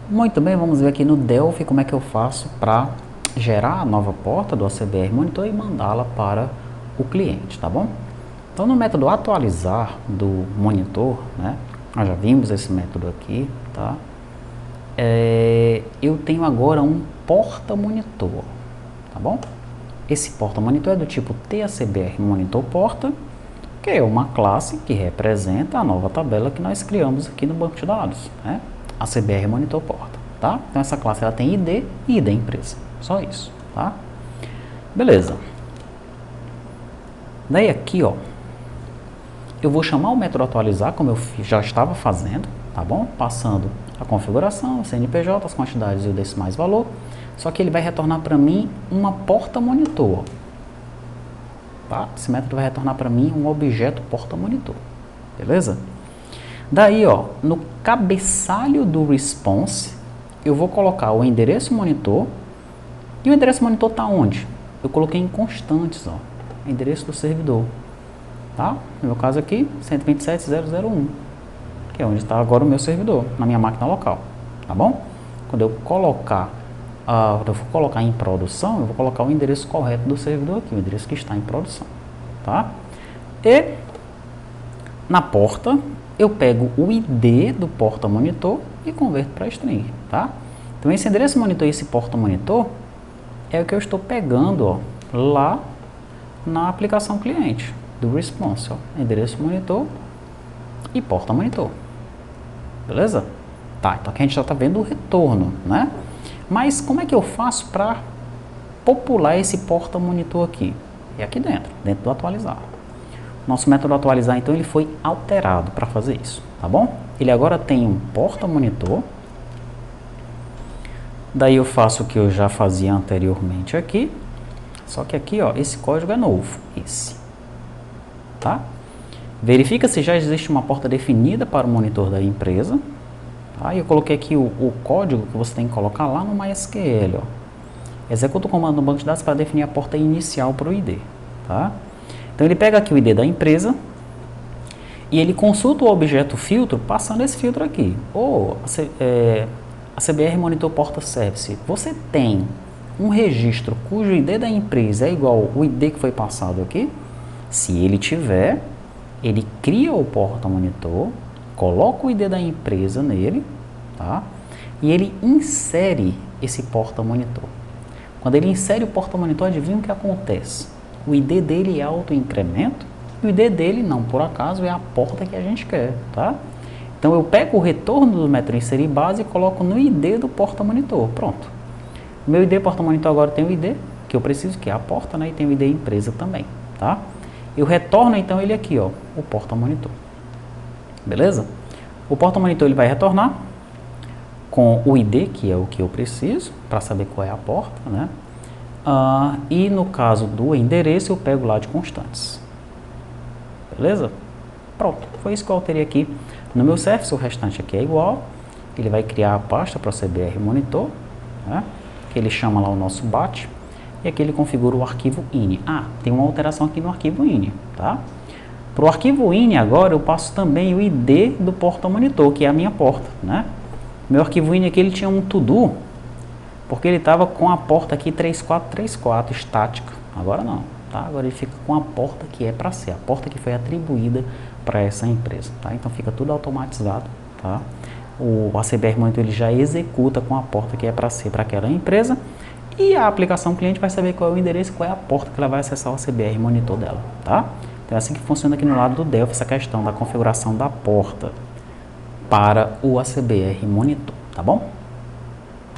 Muito bem, vamos ver aqui no Delphi como é que eu faço para gerar a nova porta do ACBR Monitor e mandá-la para o cliente, tá bom? Então, no método atualizar do monitor, né, nós já vimos esse método aqui, tá? Eu tenho agora um porta-monitor, tá bom? Esse porta-monitor é do tipo TACBR Monitor Porta, que é uma classe que representa a nova tabela que nós criamos aqui no banco de dados, né? ACBR Monitor Porta, tá? Então essa classe ela tem ID e ID empresa, só isso, tá? Beleza. Daí aqui, ó, eu vou chamar o método atualizar, como eu já estava fazendo, tá bom? Passando a configuração, CNPJ, as quantidades e o decimais valor, só que ele vai retornar para mim uma porta monitor, tá? Esse método vai retornar para mim um objeto porta monitor, beleza? Daí, ó, no cabeçalho do response, eu vou colocar o endereço monitor, e o endereço monitor está onde? Eu coloquei em constantes, ó, endereço do servidor, tá? No meu caso aqui, 127.0.0.1, que é onde está agora o meu servidor, na minha máquina local, tá bom? Quando eu colocar, quando eu for colocar em produção, eu vou colocar o endereço correto do servidor aqui, o endereço que está em produção, tá? E na porta, eu pego o ID do porta monitor e converto para string, tá? Então esse endereço monitor e esse porta monitor é o que eu estou pegando, ó, lá na aplicação cliente do response, ó, endereço monitor e porta monitor, beleza? Tá, então aqui a gente já está vendo o retorno, né? Mas como é que eu faço para popular esse porta monitor aqui? É aqui dentro do atualizar. Nosso método atualizar, então, ele foi alterado para fazer isso, tá bom? Ele agora tem um porta monitor. Daí eu faço o que eu já fazia anteriormente aqui. Só que aqui, ó, esse código é novo, esse, tá? Verifica se já existe uma porta definida para o monitor da empresa. Tá? E eu coloquei aqui o código que você tem que colocar lá no MySQL, ó. Executa o comando no banco de dados para definir a porta inicial para o ID, tá? Então ele pega aqui o ID da empresa e ele consulta o objeto filtro passando esse filtro aqui. Ou a CBR Monitor Porta Service, você tem um registro cujo ID da empresa é igual ao ID que foi passado aqui? Se ele tiver, ele cria o porta monitor, coloca o ID da empresa nele, tá? E ele insere esse porta monitor. Quando ele insere o porta monitor, adivinha o que acontece? O ID dele é autoincremento e o ID dele, não por acaso, é a porta que a gente quer, tá? Então eu pego o retorno do método inserir base e coloco no ID do porta monitor, pronto. O meu ID porta monitor agora tem o ID que eu preciso, que é a porta, né? E tem o ID empresa também, tá? Eu retorno então ele aqui, ó, o porta monitor, beleza? O porta monitor ele vai retornar com o ID, que é o que eu preciso para saber qual é a porta, né? E no caso do endereço eu pego lá de constantes, beleza? Pronto, foi isso que eu alterei aqui no meu service. O restante aqui é igual. Ele vai criar a pasta para o CBR Monitor, né? Que ele chama lá o nosso batch e aqui ele configura o arquivo ini. Tem uma alteração aqui no arquivo ini, tá? Para o arquivo ini agora eu passo também o ID do porta monitor, que é a minha porta, né? Meu arquivo ini aqui ele tinha um to-do, porque ele estava com a porta aqui 3434 estática. Agora não, tá? Agora ele fica com a porta que é para ser, a porta que foi atribuída para essa empresa, tá? Então fica tudo automatizado, tá? O ACBR Monitor ele já executa com a porta que é para ser para aquela empresa e a aplicação cliente vai saber qual é o endereço, qual é a porta que ela vai acessar o ACBR Monitor dela, tá? Então é assim que funciona aqui no lado do Delphi essa questão da configuração da porta para o ACBR Monitor, tá bom?